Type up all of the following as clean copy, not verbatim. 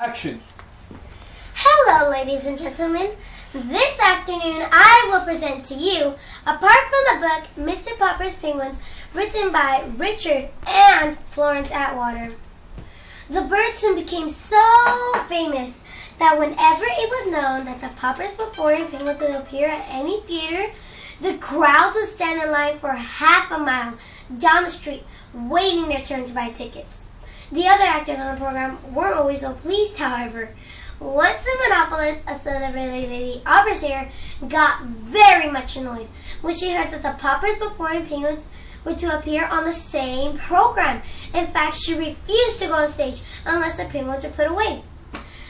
Action! Hello, ladies and gentlemen. This afternoon, I will present to you, apart from the book Mr. Popper's Penguins, written by Richard and Florence Atwater. The bird soon became so famous that whenever it was known that the Poppers Performing Penguins would appear at any theater, the crowd would stand in line for half a mile down the street, waiting their turn to buy tickets. The other actors on the program weren't always so pleased, however. Once a monopolist, a celebrated lady opera singer, got very much annoyed when she heard that the Poppers Performing Penguins were to appear on the same program. In fact, she refused to go on stage unless the penguins were put away.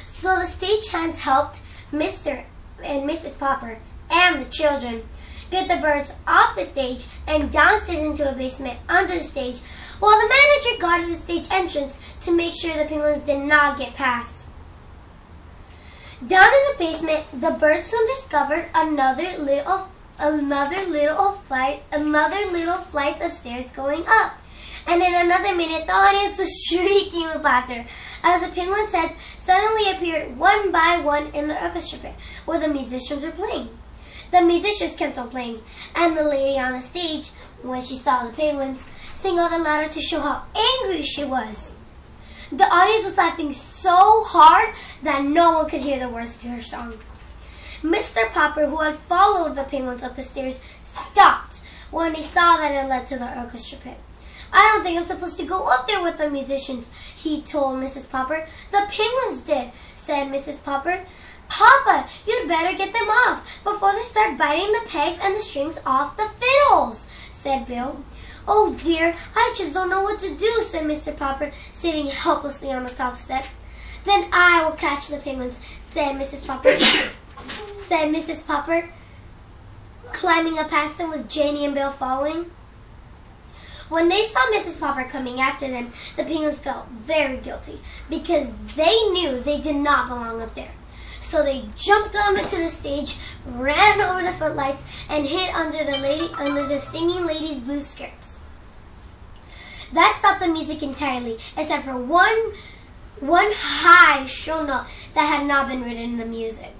So the stagehand helped Mr. and Mrs. Popper and the children get the birds off the stage and downstairs into a basement under the stage, while the manager guarded the stage entrance to make sure the penguins did not get past. Down in the basement, the birds soon discovered another little flight of stairs going up. And in another minute, the audience was shrieking with laughter as the penguins' heads suddenly appeared one by one in the orchestra pit where the musicians were playing. The musicians kept on playing, and the lady on the stage, when she saw the penguins, sang all the louder to show how angry she was. The audience was laughing so hard that no one could hear the words to her song. Mr. Popper, who had followed the penguins up the stairs, stopped when he saw that it led to the orchestra pit. "I don't think I'm supposed to go up there with the musicians," he told Mrs. Popper. "The penguins did," said Mrs. Popper. "Papa, you'd better get them off before they start biting the pegs and the strings off the fiddles," said Bill. "Oh dear, I just don't know what to do," said Mr. Popper, sitting helplessly on the top step. "Then I will catch the penguins," said Mrs. Popper, climbing up past them with Janie and Bill following. When they saw Mrs. Popper coming after them, the penguins felt very guilty because they knew they did not belong up there. So they jumped onto the stage, ran over the footlights, and hid under the singing lady's blue skirts. That stopped the music entirely, except for one high shrill note that had not been written in the music.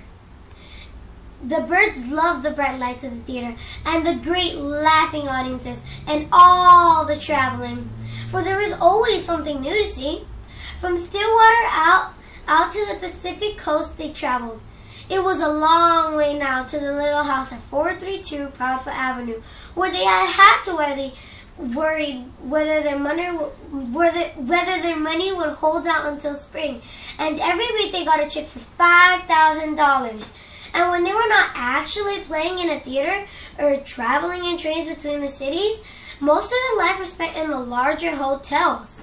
The birds loved the bright lights of the theater and the great laughing audiences and all the traveling, for there was always something new to see. From Stillwater out to the Pacific coast they traveled. It was a long way now to the little house at 432 Proudfoot Avenue, where they had to worry whether their money would hold out until spring. And every week they got a check for $5,000. And when they were not actually playing in a theater or traveling in trains between the cities, most of their life was spent in the larger hotels,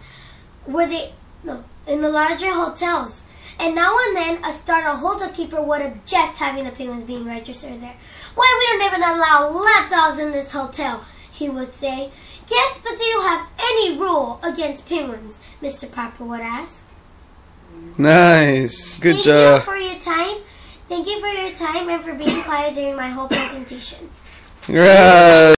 And now and then, a startled hotel keeper would object having the penguins being registered there. "Why, we don't even allow lapdogs in this hotel," he would say. "Yes, but do you have any rule against penguins?" Mr. Popper would ask. Nice. Good job. Thank you for your time. Thank you for your time and for being quiet during my whole presentation. Right.